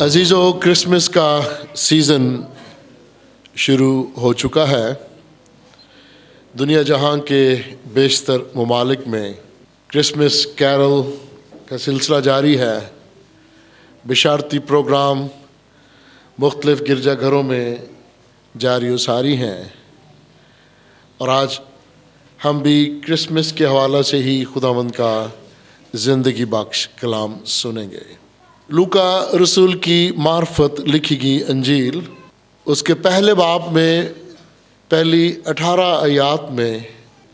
عزیزو، کرسمس کا سیزن شروع ہو چکا ہے۔ دنیا جہاں کے بیشتر ممالک میں کرسمس کیرل کا سلسلہ جاری ہے۔ بشارتی پروگرام مختلف گرجا گھروں میں جاری و ساری ہیں، اور آج ہم بھی کرسمس کے حوالے سے ہی خداوند کا زندگی بخش کلام سنیں گے۔ لوکا رسول کی معرفت لکھی گئی انجیل، اس کے پہلے باب میں پہلی 18 آیات میں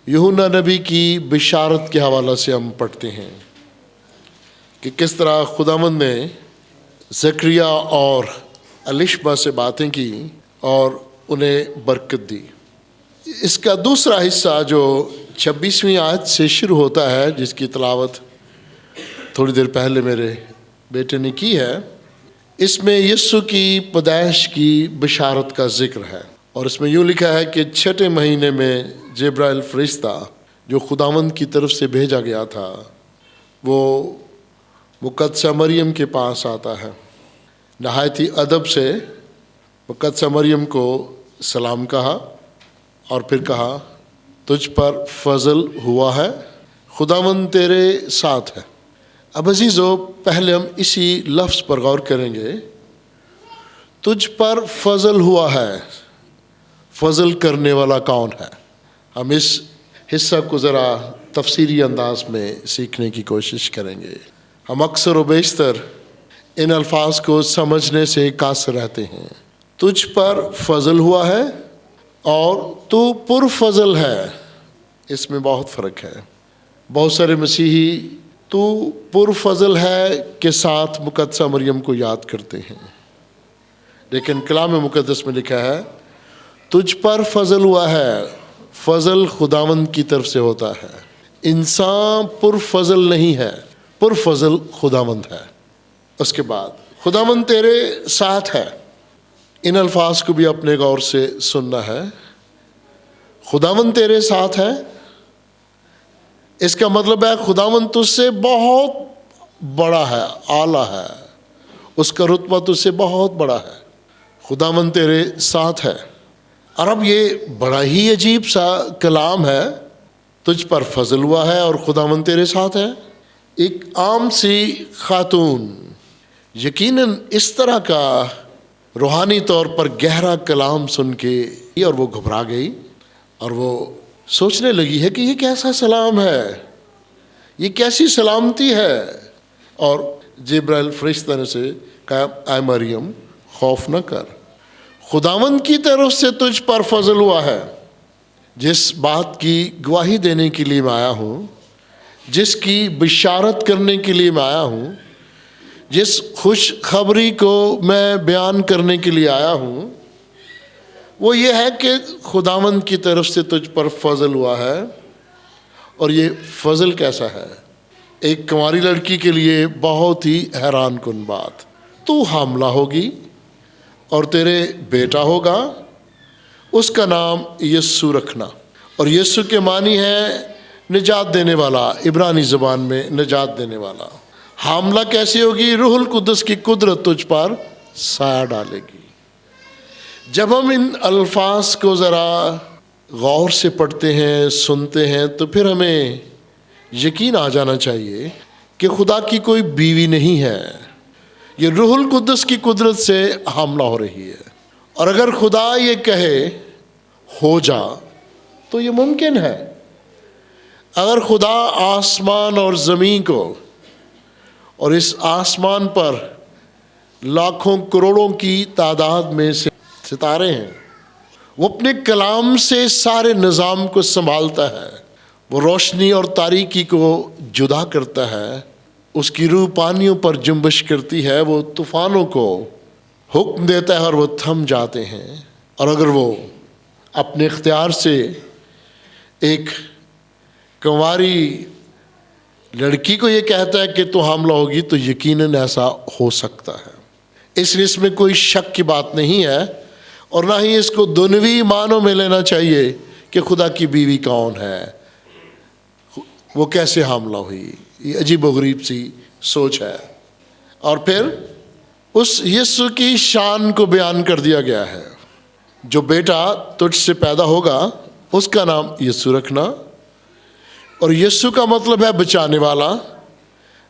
یوحنا نبی کی بشارت کے حوالے سے ہم پڑھتے ہیں کہ کس طرح خداوند نے زکریا اور الشبہ سے باتیں کی اور انہیں برکت دی۔ اس کا دوسرا حصہ جو 26ویں آیت سے شروع ہوتا ہے، جس کی تلاوت تھوڑی دیر پہلے میرے بیٹے نے کی ہے، اس میں یسوع کی پیدائش کی بشارت کا ذکر ہے، اور اس میں یوں لکھا ہے کہ 6 مہینے میں جبرائیل فرشتہ جو خداوند کی طرف سے بھیجا گیا تھا وہ مقدسہ مریم کے پاس آتا ہے۔ نہایت ہی ادب سے مقدسہ مریم کو سلام کہا اور پھر کہا، تجھ پر فضل ہوا ہے، خداوند تیرے ساتھ ہے۔ اب عزیزو، پہلے ہم اسی لفظ پر غور کریں گے، تجھ پر فضل ہوا ہے۔ فضل کرنے والا کون ہے؟ ہم اس حصہ کو ذرا تفسیری انداز میں سیکھنے کی کوشش کریں گے۔ ہم اکثر و بیشتر ان الفاظ کو سمجھنے سے قاصر رہتے ہیں۔ تجھ پر فضل ہوا ہے اور تو پر فضل ہے، اس میں بہت فرق ہے۔ بہت سارے مسیحی تو پر فضل ہے کے ساتھ مقدسہ مریم کو یاد کرتے ہیں، لیکن کلام مقدس میں لکھا ہے تجھ پر فضل ہوا ہے۔ فضل خداوند کی طرف سے ہوتا ہے، انسان پر فضل نہیں ہے، پر فضل خداوند ہے۔ اس کے بعد خداوند تیرے ساتھ ہے۔ ان الفاظ کو بھی اپنے غور سے سننا ہے۔ خداوند تیرے ساتھ ہے، اس کا مطلب ہے خداوند تجھ سے بہت بڑا ہے، اعلیٰ ہے، اس کا رتبہ تجھ سے بہت بڑا ہے۔ خداوند تیرے ساتھ ہے۔ اور اب یہ بڑا ہی عجیب سا کلام ہے، تجھ پر فضل ہوا ہے اور خداوند تیرے ساتھ ہے۔ ایک عام سی خاتون یقیناً اس طرح کا روحانی طور پر گہرا کلام سن کے اور وہ گھبرا گئی، اور وہ سوچنے لگی ہے کہ یہ کیسا سلام ہے، یہ کیسی سلامتی ہے۔ اور جبرائیل فرشتہ نے سے کہا، اے مریم خوف نہ کر، خداوند کی طرف سے تجھ پر فضل ہوا ہے۔ جس بات کی گواہی دینے کے لیے میں آیا ہوں، جس کی بشارت کرنے کے لیے میں آیا ہوں، جس خوش خبری کو میں بیان کرنے کے لیے آیا ہوں، وہ یہ ہے کہ خداوند کی طرف سے تجھ پر فضل ہوا ہے۔ اور یہ فضل کیسا ہے؟ ایک کنواری لڑکی کے لیے بہت ہی حیران کن بات۔ تو حاملہ ہوگی اور تیرے بیٹا ہوگا، اس کا نام یسوع رکھنا۔ اور یسوع کے معنی ہے نجات دینے والا، عبرانی زبان میں نجات دینے والا۔ حاملہ کیسے ہوگی؟ روح القدس کی قدرت تجھ پر سایہ ڈالے گی۔ جب ہم ان الفاظ کو ذرا غور سے پڑھتے ہیں، سنتے ہیں، تو پھر ہمیں یقین آ جانا چاہیے کہ خدا کی کوئی بیوی نہیں ہے، یہ روح القدس کی قدرت سے حاملہ ہو رہی ہے۔ اور اگر خدا یہ کہے ہو جا تو یہ ممکن ہے۔ اگر خدا آسمان اور زمین کو اور اس آسمان پر لاکھوں کروڑوں کی تعداد میں سے ستارے ہیں، وہ اپنے کلام سے سارے نظام کو سنبھالتا ہے، وہ روشنی اور تاریکی کو جدا کرتا ہے، اس کی روح پانیوں پر جنبش کرتی ہے، وہ طوفانوں کو حکم دیتا ہے اور وہ تھم جاتے ہیں۔ اور اگر وہ اپنے اختیار سے ایک کنواری لڑکی کو یہ کہتا ہے کہ تو حاملہ ہوگی، تو یقیناً ایسا ہو سکتا ہے۔ اس لیے اس میں کوئی شک کی بات نہیں ہے، اور نہ ہی اس کو دنیوی معنوں میں لینا چاہیے کہ خدا کی بیوی کون ہے، وہ کیسے حاملہ ہوئی۔ یہ عجیب و غریب سی سوچ ہے۔ اور پھر اس یسوع کی شان کو بیان کر دیا گیا ہے۔ جو بیٹا تجھ سے پیدا ہوگا اس کا نام یسوع رکھنا، اور یسوع کا مطلب ہے بچانے والا،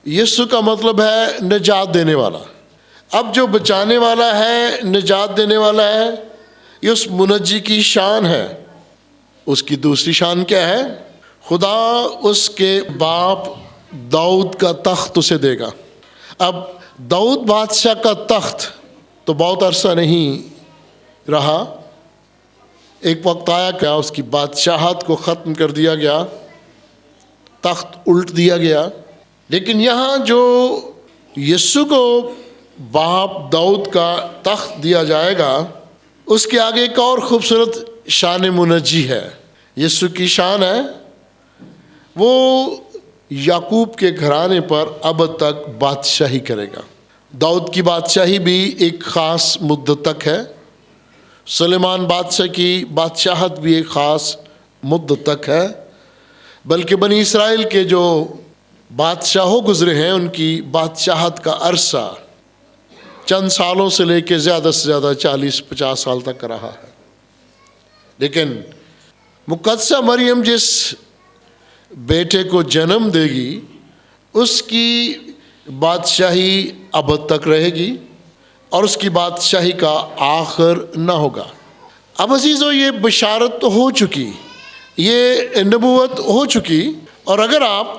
یسوع کا مطلب ہے نجات دینے والا۔ اب جو بچانے والا ہے، نجات دینے والا ہے، یہ اس منجی کی شان ہے۔ اس کی دوسری شان کیا ہے؟ خدا اس کے باپ داؤد کا تخت اسے دے گا۔ اب داؤد بادشاہ کا تخت تو بہت عرصہ نہیں رہا، ایک وقت آیا کہ اس کی بادشاہت کو ختم کر دیا گیا، تخت الٹ دیا گیا۔ لیکن یہاں جو یسوع کو باپ داؤد کا تخت دیا جائے گا، اس کے آگے ایک اور خوبصورت شان منجی ہے۔ یسوع کی شان ہے، وہ یعقوب کے گھرانے پر اب تک بادشاہی کرے گا۔ داؤد کی بادشاہی بھی ایک خاص مدت تک ہے، سلیمان بادشاہ کی بادشاہت بھی ایک خاص مدت تک ہے، بلکہ بنی اسرائیل کے جو بادشاہوں گزرے ہیں ان کی بادشاہت کا عرصہ چند سالوں سے لے کے زیادہ سے زیادہ 40-50 سال تک رہا ہے۔ لیکن مقدسہ مریم جس بیٹے کو جنم دے گی، اس کی بادشاہی ابد تک رہے گی اور اس کی بادشاہی کا آخر نہ ہوگا۔ اب عزیزو، یہ بشارت تو ہو چکی، یہ نبوت ہو چکی، اور اگر آپ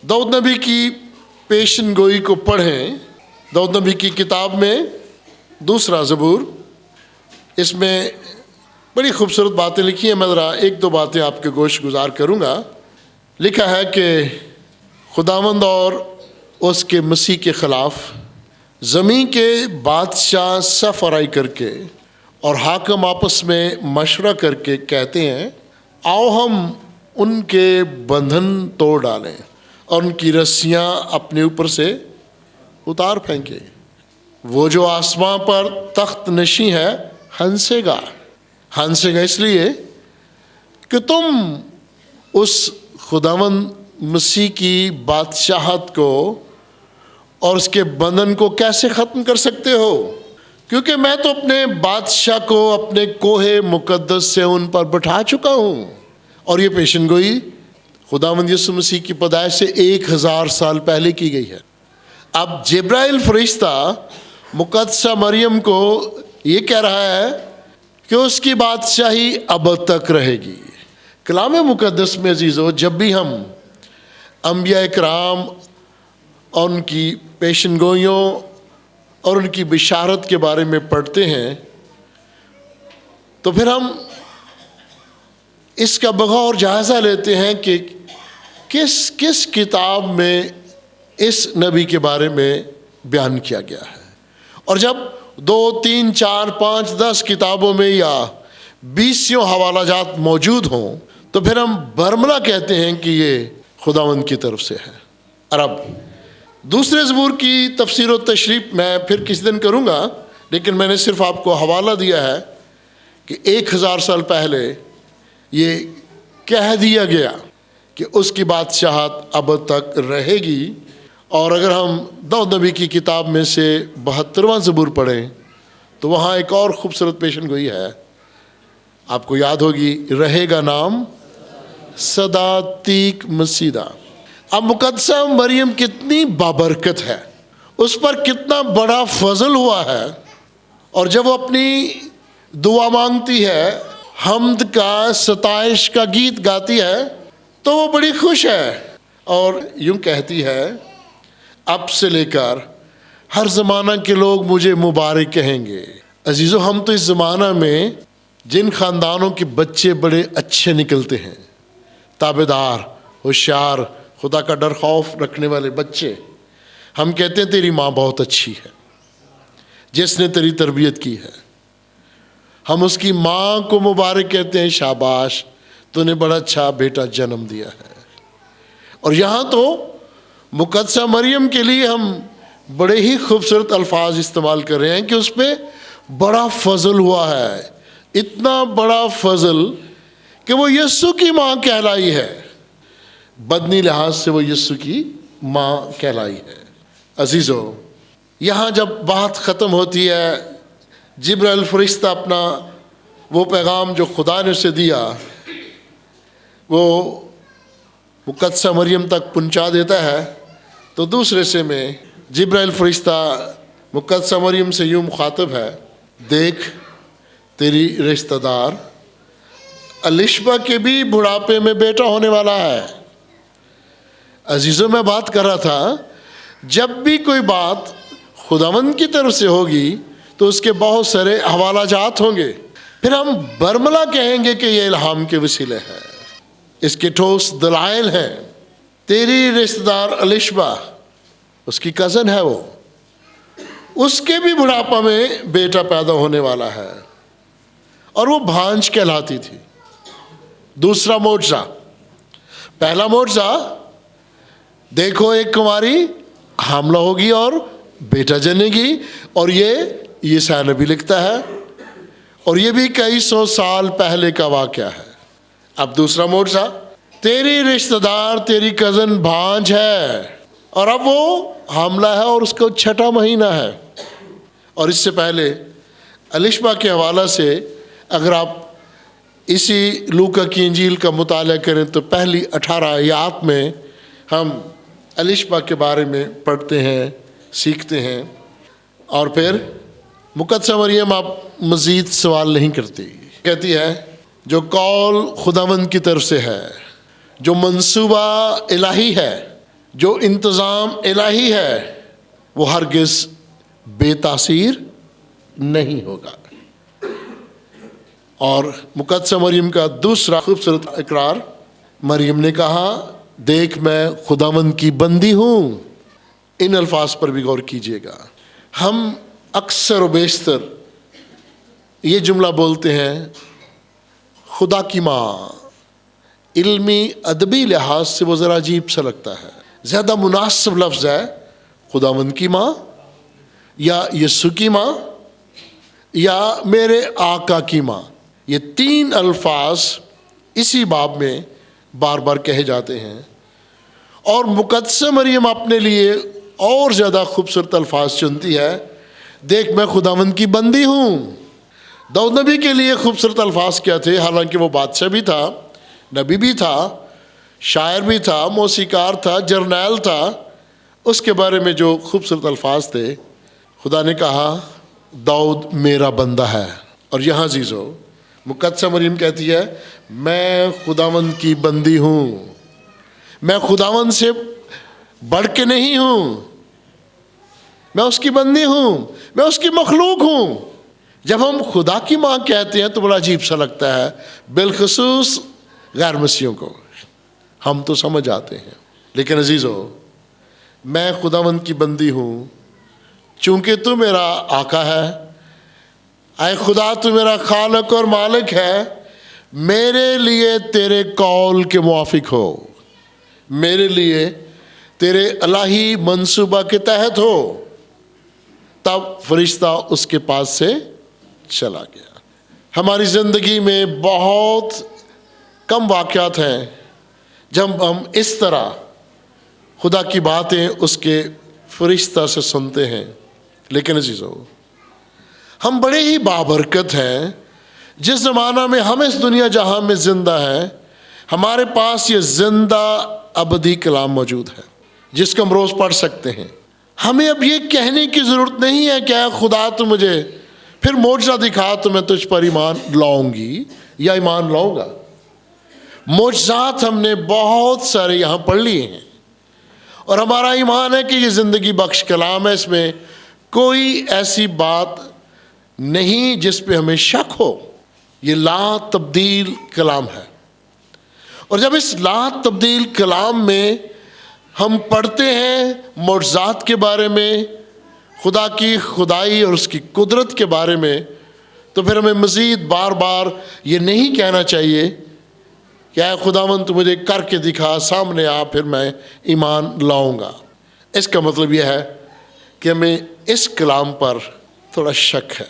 داؤد نبی کی پیشن گوئی کو پڑھیں، داؤد نبی کی کتاب میں دوسرا زبور، اس میں بڑی خوبصورت باتیں لکھی ہیں۔ میں ذرا ایک دو باتیں آپ کے گوش گزار کروں گا۔ لکھا ہے کہ خداوند اور اس کے مسیح کے خلاف زمین کے بادشاہ صف آرائی کر کے اور حاکم آپس میں مشورہ کر کے کہتے ہیں، آؤ ہم ان کے بندھن توڑ ڈالیں اور ان کی رسیاں اپنے اوپر سے اتار پھینکے۔ وہ جو آسماں پر تخت نشیں ہے ہنسے گا۔ ہنسے گا اس لیے کہ تم اس خداوند مسیح کی بادشاہت کو اور اس کے بندھن کو کیسے ختم کر سکتے ہو؟ کیونکہ میں تو اپنے بادشاہ کو اپنے کوہ مقدس سے ان پر بٹھا چکا ہوں۔ اور یہ پیشن گوئی خداوند یسوع مسیح کی پیدائش سے 1000 سال پہلے کی گئی ہے۔ اب جبرائیل فرشتہ مقدسہ مریم کو یہ کہہ رہا ہے کہ اس کی بادشاہی ابد تک رہے گی۔ کلام مقدس میں عزیزو، جب بھی ہم انبیاء کرام اور ان کی پیشن گوئیوں اور ان کی بشارت کے بارے میں پڑھتے ہیں تو پھر ہم اس کا بغور جائزہ لیتے ہیں کہ کس کتاب میں اس نبی کے بارے میں بیان کیا گیا ہے۔ اور جب 2، 3، 4، 5، 10 کتابوں میں یا 20 حوالہ جات موجود ہوں تو پھر ہم برملا کہتے ہیں کہ یہ خداوند کی طرف سے ہے۔ اور اب دوسرے زبور کی تفسیر و تشریح میں پھر کسی دن کروں گا، لیکن میں نے صرف آپ کو حوالہ دیا ہے کہ 1000 سال پہلے یہ کہہ دیا گیا کہ اس کی بادشاہت ابد تک رہے گی۔ اور اگر ہم داؤد نبی کی کتاب میں سے 72واں زبور پڑھیں تو وہاں ایک اور خوبصورت پیشن گوئی ہے، آپ کو یاد ہوگی، رہے گا نام سدا تیک مسیدہ۔ اب مقدسہ مریم کتنی بابرکت ہے، اس پر کتنا بڑا فضل ہوا ہے، اور جب وہ اپنی دعا مانگتی ہے، حمد کا، ستائش کا گیت گاتی ہے تو وہ بڑی خوش ہے اور یوں کہتی ہے، اب سے لے کر ہر زمانہ کے لوگ مجھے مبارک کہیں گے۔ عزیزو، ہم تو اس زمانہ میں جن خاندانوں کے بچے بڑے اچھے نکلتے ہیں، تابعدار، ہوشیار، خدا کا ڈر خوف رکھنے والے بچے، ہم کہتے ہیں تیری ماں بہت اچھی ہے جس نے تیری تربیت کی ہے۔ ہم اس کی ماں کو مبارک کہتے ہیں، شاباش تو نے بڑا اچھا بیٹا جنم دیا ہے۔ اور یہاں تو مقدسہ مریم کے لیے ہم بڑے ہی خوبصورت الفاظ استعمال کر رہے ہیں کہ اس پہ بڑا فضل ہوا ہے، اتنا بڑا فضل کہ وہ یسوع کی ماں کہلائی ہے، بدنی لحاظ سے وہ یسوع کی ماں کہلائی ہے۔ عزیزو، یہاں جب بات ختم ہوتی ہے، جبرائیل فرشتہ اپنا وہ پیغام جو خدا نے اسے دیا وہ مقدسہ مریم تک پہنچا دیتا ہے، تو دوسرے حصے میں جبرائیل فرشتہ مقدسہ مریم سے یوں مخاطب ہے، دیکھ تیری رشتہ دار الشبہ کے بھی بڑھاپے میں بیٹا ہونے والا ہے۔ عزیزوں، میں بات کر رہا تھا، جب بھی کوئی بات خداوند کی طرف سے ہوگی تو اس کے بہت سارے حوالہ جات ہوں گے، پھر ہم برملا کہیں گے کہ یہ الہام کے وسیلے ہے، اس کے ٹھوس دلائل ہیں۔ تیری رشتہ دار الشبہ، اس کی کزن ہے، وہ اس کے بھی بڑھاپا میں بیٹا پیدا ہونے والا ہے، اور وہ بھانج کہلاتی تھی۔ دوسرا معجزہ، پہلا معجزہ، دیکھو ایک کنواری حاملہ ہوگی اور بیٹا جنے گی، اور یہ عیسیٰ نبی لکھتا ہے، اور یہ بھی کئی سو سال پہلے کا واقعہ ہے۔ اب دوسرا معجزہ، تیری رشتہ دار تیری کزن بھانج ہے، اور اب وہ حاملہ ہے اور اس کو 6واں مہینہ ہے۔ اور اس سے پہلے الشبہ کے حوالہ سے اگر آپ اسی لوکا کی انجیل کا مطالعہ کریں تو پہلی 18 آیات میں ہم الشبہ کے بارے میں پڑھتے ہیں، سیکھتے ہیں، اور پھر مقدسہ مریم آپ مزید سوال نہیں کرتی، کہتی ہے جو قول خداوند کی طرف سے ہے، جو منصوبہ الہی ہے، جو انتظام الہی ہے، وہ ہرگز بے تاثیر نہیں ہوگا۔ اور مقدسہ مریم کا دوسرا خوبصورت اقرار، مریم نے کہا دیکھ میں خداوند کی بندی ہوں۔ ان الفاظ پر بھی غور کیجیے گا۔ ہم اکثر و بیشتر یہ جملہ بولتے ہیں خدا کی ماں، علمی ادبی لحاظ سے وہ ذرا عجیب سا لگتا ہے۔ زیادہ مناسب لفظ ہے خداوند کی ماں، یا یسوع کی ماں، یا میرے آقا کی ماں۔ یہ 3 الفاظ اسی باب میں بار بار کہے جاتے ہیں، اور مقدسہ مریم اپنے لیے اور زیادہ خوبصورت الفاظ چنتی ہے، دیکھ میں خداوند کی بندی ہوں۔ داؤد نبی کے لیے خوبصورت الفاظ کیا تھے؟ حالانکہ وہ بادشاہ بھی تھا، نبی بھی تھا، شاعر بھی تھا، موسیقار تھا، جرنیل تھا، اس کے بارے میں جو خوبصورت الفاظ تھے، خدا نے کہا داؤد میرا بندہ ہے۔ اور یہاں عزیزو مقدسہ مریم کہتی ہے میں خداوند کی بندی ہوں، میں خداوند سے بڑھ کے نہیں ہوں، میں اس کی بندی ہوں، میں اس کی مخلوق ہوں۔ جب ہم خدا کی ماں کہتے ہیں تو بڑا عجیب سا لگتا ہے، بالخصوص غیر مسیحیوں کو۔ ہم تو سمجھ آتے ہیں، لیکن عزیزو میں خداوند کی بندی ہوں چونکہ تو میرا آقا ہے۔ اے خدا تو میرا خالق اور مالک ہے، میرے لیے تیرے قول کے موافق ہو، میرے لیے تیرے الہی منصوبہ کے تحت ہو۔ تب فرشتہ اس کے پاس سے چلا گیا۔ ہماری زندگی میں بہت کم واقعات ہیں جب ہم اس طرح خدا کی باتیں اس کے فرشتہ سے سنتے ہیں، لیکن عزیزو ہم بڑے ہی بابرکت ہیں۔ جس زمانہ میں ہم اس دنیا جہاں میں زندہ ہیں، ہمارے پاس یہ زندہ ابدی کلام موجود ہے جس کو ہم روز پڑھ سکتے ہیں۔ ہمیں اب یہ کہنے کی ضرورت نہیں ہے کہ اے خدا تو مجھے پھر معجزہ دکھا تو میں تجھ پر ایمان لاؤں گی یا ایمان لاؤں گا۔ معجزات ہم نے بہت سارے یہاں پڑھ لیے ہیں، اور ہمارا ایمان ہے کہ یہ زندگی بخش کلام ہے، اس میں کوئی ایسی بات نہیں جس پہ ہمیں شک ہو۔ یہ لا تبدیل کلام ہے، اور جب اس لا تبدیل کلام میں ہم پڑھتے ہیں معجزات کے بارے میں، خدا کی خدائی اور اس کی قدرت کے بارے میں، تو پھر ہمیں مزید بار بار یہ نہیں کہنا چاہیے کہ اے خداوند تو مجھے کر کے دکھا، سامنے آ، پھر میں ایمان لاؤں گا۔ اس کا مطلب یہ ہے کہ ہمیں اس کلام پر تھوڑا شک ہے۔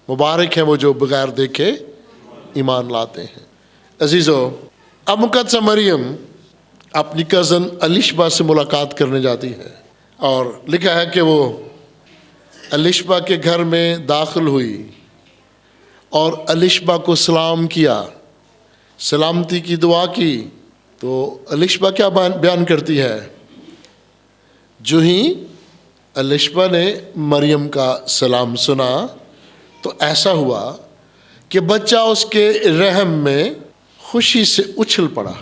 مبارک ہیں وہ جو بغیر دیکھے ایمان لاتے ہیں۔ عزیزو اب مقدسہ مریم اپنی کزن الشبہ سے ملاقات کرنے جاتی ہے، اور لکھا ہے کہ وہ الشبا کے گھر میں داخل ہوئی اور الشبا کو سلام کیا، سلامتی کی دعا کی، تو الشبا کیا بیان کرتی ہے؟ جو ہی الشبا نے مریم کا سلام سنا تو ایسا ہوا کہ بچہ اس کے رحم میں خوشی سے اچھل پڑا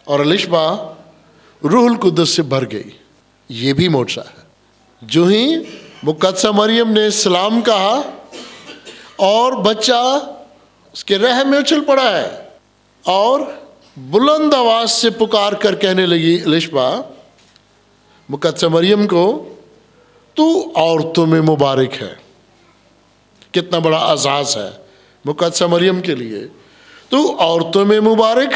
اور الشبا روح القدس سے بھر گئی۔ یہ بھی معجزہ ہے۔ جو ہی مقدسہ مریم نے سلام کہا اور بچہ اس کے رحم میں اچھل پڑا ہے اور بلند آواز سے پکار کر کہنے لگی الشبا مقدسہ مریم کو، تو عورتوں میں مبارک ہے۔ کتنا بڑا اعزاز ہے مقدسہ مریم کے لیے، تو عورتوں میں مبارک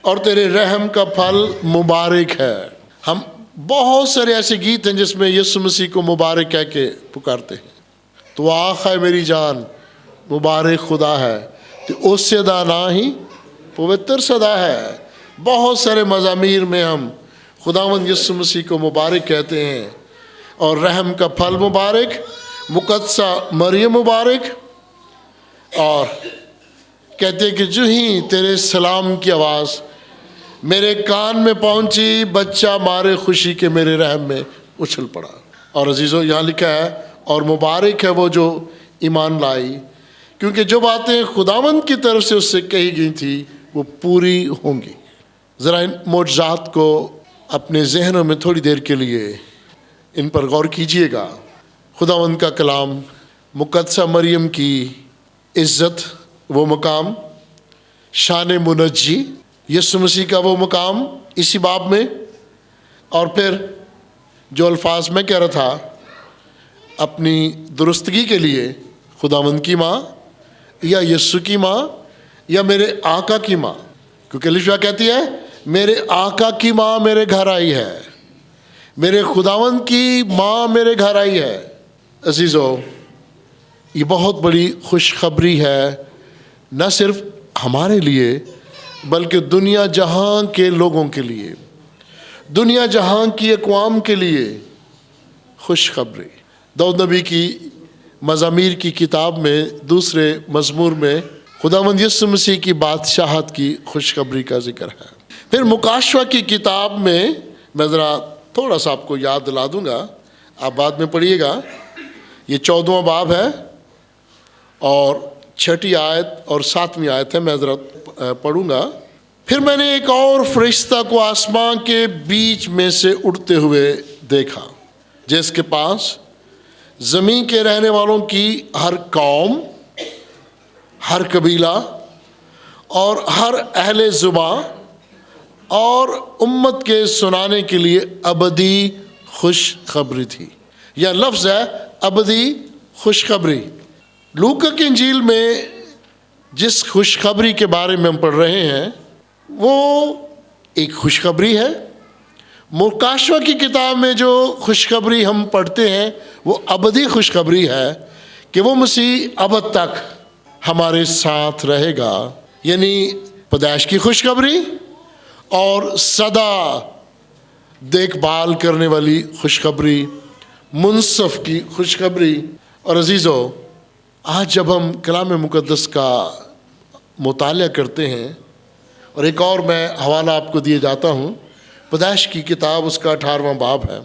اور تیرے رحم کا پھل مبارک ہے۔ ہم بہت سارے ایسے گیت ہیں جس میں یسوع مسیح کو مبارک کہہ کے پکارتے ہیں۔ تو آخ ہے میری جان، مبارک خدا ہے، تو اس سے دانا ہی پوتر صدا ہے۔ بہت سارے مزامیر میں ہم خداوند یسوع مسیح کو مبارک کہتے ہیں، اور رحم کا پھل مبارک، مقدسہ مریم مبارک، اور کہتے کہ جو ہی تیرے سلام کی آواز میرے کان میں پہنچی، بچہ مارے خوشی کے میرے رحم میں اچھل پڑا۔ اور عزیزو یہاں لکھا ہے اور مبارک ہے وہ جو ایمان لائی، کیونکہ جو باتیں خداوند کی طرف سے اس سے کہی گئی تھی وہ پوری ہوں گی۔ ذرا ان معجزات کو اپنے ذہنوں میں تھوڑی دیر کے لیے ان پر غور کیجئے گا۔ خداوند کا کلام، مقدسہ مریم کی عزت، وہ مقام، شان منجی، یسوع مسیح کا وہ مقام اسی باب میں، اور پھر جو الفاظ میں کہہ رہا تھا اپنی درستگی کے لیے، خداوند کی ماں یا یسوع کی ماں یا میرے آقا کی ماں، کیونکہ الشبا کہتی ہے میرے آقا کی ماں میرے گھر آئی ہے، میرے خداوند کی ماں میرے گھر آئی ہے۔ عزیزو یہ بہت بڑی خوشخبری ہے، نہ صرف ہمارے لیے بلکہ دنیا جہاں کے لوگوں کے لیے، دنیا جہاں کی اقوام کے لیے خوشخبری۔ داؤد نبی کی مزامیر کی کتاب میں دوسرے مزمور میں خداوند یسوع مسیح کی بادشاہت کی خوشخبری کا ذکر ہے۔ پھر مکاشوہ کی کتاب میں ذرا تھوڑا سا آپ کو یاد دلا دوں گا، آپ بعد میں پڑھیے گا۔ یہ 14واں باب ہے اور 6 آیت اور 7 آیت ہے، میں ذرا پڑھوں گا۔ پھر میں نے ایک اور فرشتہ کو آسمان کے بیچ میں سے اڑتے ہوئے دیکھا، جس کے پاس زمین کے رہنے والوں کی ہر قوم، ہر قبیلہ اور ہر اہل زبان اور امت کے سنانے کے لیے ابدی خوشخبری تھی۔ یہ لفظ ہے ابدی خوشخبری۔ لوکا کی انجیل میں جس خوشخبری کے بارے میں ہم پڑھ رہے ہیں وہ ایک خوشخبری ہے۔ مکاشوہ کی کتاب میں جو خوشخبری ہم پڑھتے ہیں وہ ابدی خوشخبری ہے کہ وہ مسیح ابد تک ہمارے ساتھ رہے گا، یعنی پیدائش کی خوشخبری اور سدا دیکھ بھال کرنے والی خوشخبری، منصف کی خوشخبری۔ اور عزیزو آج جب ہم کلام مقدس کا مطالعہ کرتے ہیں، اور ایک اور میں حوالہ آپ کو دیے جاتا ہوں، پیدائش کی کتاب اس کا 18واں باب ہے،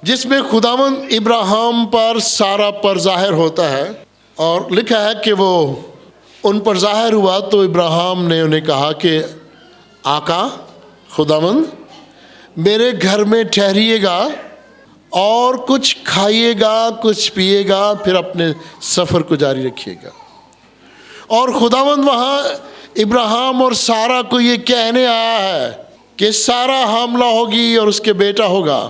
جس میں خداوند ابراہیم پر سارہ پر ظاہر ہوتا ہے، اور لکھا ہے کہ وہ ان پر ظاہر ہوا تو ابراہیم نے انہیں کہا کہ آقا خداوند میرے گھر میں ٹھہریے گا اور کچھ کھائیے گا، کچھ پیے گا، پھر اپنے سفر کو جاری رکھیے گا۔ اور خداوند وہاں ابراہیم اور سارہ کو یہ کہنے آیا ہے کہ سارہ حاملہ ہوگی اور اس کے بیٹا ہوگا۔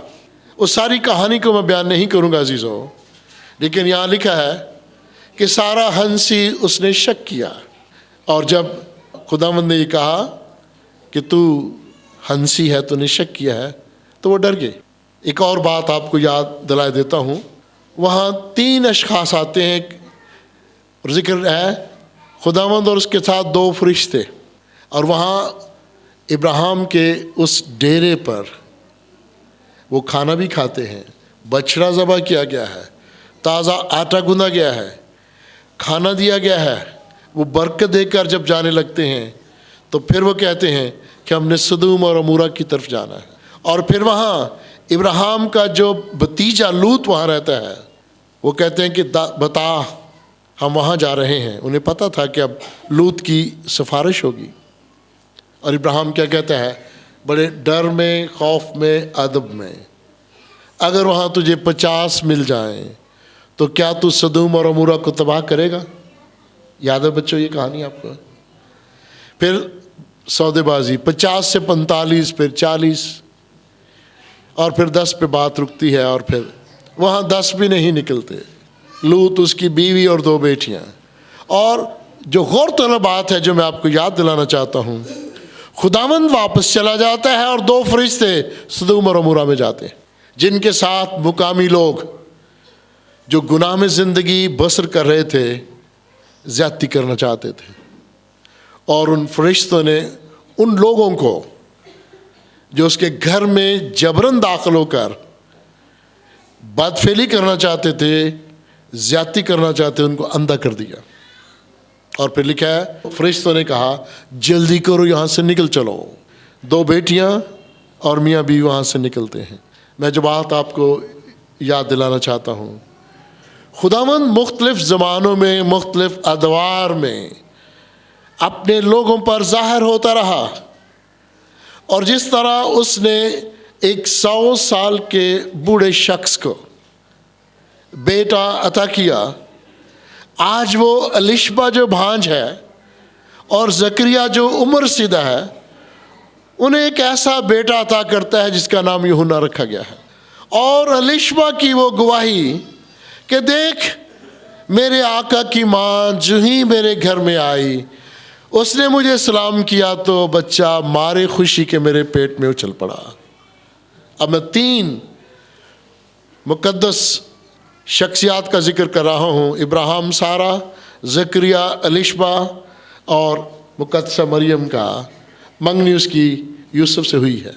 اس ساری کہانی کو میں بیان نہیں کروں گا عزیزو، لیکن یہاں لکھا ہے کہ سارہ ہنسی، اس نے شک کیا، اور جب خداوند نے یہ کہا کہ تو ہنسی ہے، تو نے شک کیا ہے، تو وہ ڈر گئے۔ ایک اور بات آپ کو یاد دلائے دیتا ہوں، وہاں 3 اشخاص آتے ہیں اور ذکر ہے خداوند اور اس کے ساتھ 2 فرشتے، اور وہاں ابراہیم کے اس ڈیرے پر وہ کھانا بھی کھاتے ہیں، بچڑا ذبح کیا گیا ہے، تازہ آٹا گوندھا گیا ہے، کھانا دیا گیا ہے، وہ برکت دے کر جب جانے لگتے ہیں تو پھر وہ کہتے ہیں کہ ہم نے سدوم اور عمورہ کی طرف جانا ہے۔ اور پھر وہاں ابراہیم کا جو بھتیجا لوط وہاں رہتا ہے، وہ کہتے ہیں کہ بتا ہم وہاں جا رہے ہیں۔ انہیں پتہ تھا کہ اب لوط کی سفارش ہوگی، اور ابراہیم کیا کہتا ہے؟ بڑے ڈر میں، خوف میں، ادب میں، اگر وہاں تجھے 50 مل جائیں تو کیا تو سدوم اور عمورہ کو تباہ کرے گا؟ یاد ہے بچوں یہ کہانی آپ کو؟ پھر سودے بازی، 50 سے 45، پھر 40، اور پھر 10 پہ بات رکتی ہے، اور پھر وہاں 10 بھی نہیں نکلتے۔ لوط، اس کی بیوی اور 2 بیٹیاں۔ اور جو غور طلب بات ہے جو میں آپ کو یاد دلانا چاہتا ہوں، خداوند واپس چلا جاتا ہے اور 2 فرشتے سدوم اور عمورہ میں جاتے ہیں، جن کے ساتھ مقامی لوگ جو گناہ میں زندگی بسر کر رہے تھے زیادتی کرنا چاہتے تھے، اور ان فرشتوں نے ان لوگوں کو جو اس کے گھر میں جبراً داخل ہو کر بدفعلی کرنا چاہتے تھے، زیادتی کرنا چاہتے، ان کو اندھا کر دیا۔ اور پھر لکھا ہے فرشتوں نے کہا جلدی کرو، یہاں سے نکل چلو۔ 2 بیٹیاں اور میاں بیوی وہاں سے نکلتے ہیں۔ میں جو بات آپ کو یاد دلانا چاہتا ہوں، خداوند مختلف زمانوں میں، مختلف ادوار میں اپنے لوگوں پر ظاہر ہوتا رہا، اور جس طرح اس نے ایک 100 سال کے بوڑھے شخص کو بیٹا عطا کیا، آج وہ الشبہ جو بھانج ہے اور زکریا جو عمر رسیدہ ہے، انہیں ایک ایسا بیٹا عطا کرتا ہے جس کا نام یوحنا رکھا گیا ہے۔ اور الشبہ کی وہ گواہی کہ دیکھ میرے آقا کی ماں جو ہی میرے گھر میں آئی، اس نے مجھے سلام کیا تو بچہ مارے خوشی کے میرے پیٹ میں اچھل پڑا۔ اب میں 3 مقدس شخصیات کا ذکر کر رہا ہوں، ابراہیم، سارہ، زکریا، الشبہ، اور مقدسہ مریم کا منگنی اس کی یوسف سے ہوئی ہے،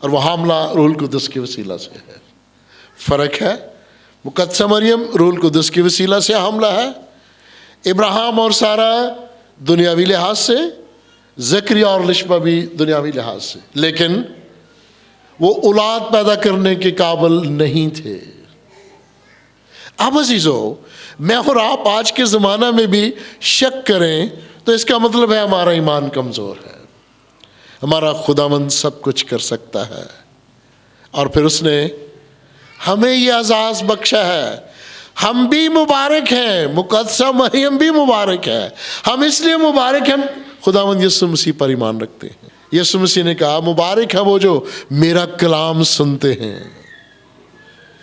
اور وہ حاملہ روح القدس کے وسیلہ سے ہے۔ فرق ہے، مقدسہ مریم روح القدس کے وسیلہ سے حاملہ ہے، ابراہیم اور سارہ دنیاوی لحاظ سے، زکریا اور الشبہ بھی دنیاوی لحاظ سے، لیکن وہ اولاد پیدا کرنے کے قابل نہیں تھے۔ اب عزیزو، میں اور آپ آج کے زمانہ میں بھی شک کریں تو اس کا مطلب ہے ہمارا ایمان کمزور ہے۔ ہمارا خداوند سب کچھ کر سکتا ہے، اور پھر اس نے ہمیں یہ اعزاز بخشا ہے۔ ہم بھی مبارک ہیں، مقدسہ مریم بھی مبارک ہے۔ ہم اس لیے مبارک ہیں، خداوند یسوع مسیح پر ایمان رکھتے ہیں۔ یسوع مسیح نے کہا مبارک ہے وہ جو میرا کلام سنتے ہیں۔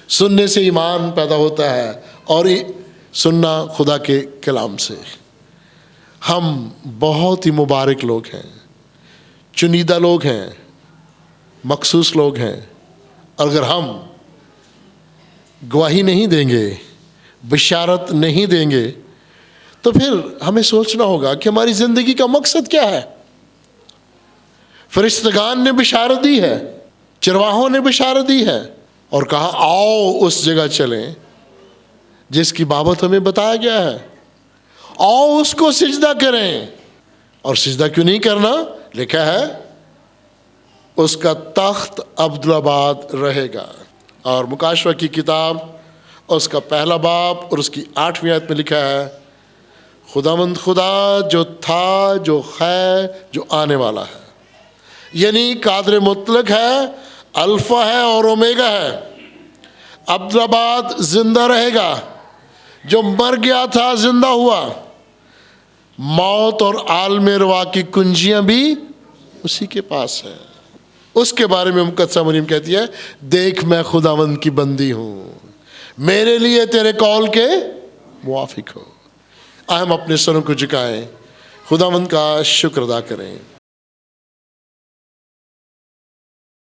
سننے سے ایمان پیدا ہوتا ہے، اور سننا خدا کے کلام سے۔ ہم بہت ہی مبارک لوگ ہیں، چنیدہ لوگ ہیں، مخصوص لوگ ہیں، اور اگر ہم گواہی نہیں دیں گے، بشارت نہیں دیں گے، تو پھر ہمیں سوچنا ہوگا کہ ہماری زندگی کا مقصد کیا ہے۔ فرشتگان نے بشارت دی ہے، چرواہوں نے بشارت دی ہے، اور کہا آؤ اس جگہ چلیں جس کی بابت ہمیں بتایا گیا ہے، آؤ اس کو سجدہ کریں۔ اور سجدہ کیوں نہیں کرنا؟ لکھا ہے اس کا تخت ابدالآباد رہے گا۔ اور مکاشفہ کی کتاب اس کا 1 باب اور اس کی 8ویں آیت میں لکھا ہے خداوند خدا جو تھا، جو ہے، جو آنے والا ہے، یعنی قادر مطلق ہے، الفا ہے اور اومیگا ہے۔ ابدالآباد زندہ رہے گا، جو مر گیا تھا زندہ ہوا، موت اور عالم روا کی کنجیاں بھی اسی کے پاس ہیں۔ اس کے بارے میں مقدسہ مریم کہتی ہے دیکھ میں خداوند کی بندی ہوں، میرے لیے تیرے قول کے موافق ہو۔ ہم اپنے سروں کو جھکائیں، خداوند کا شکر ادا کریں۔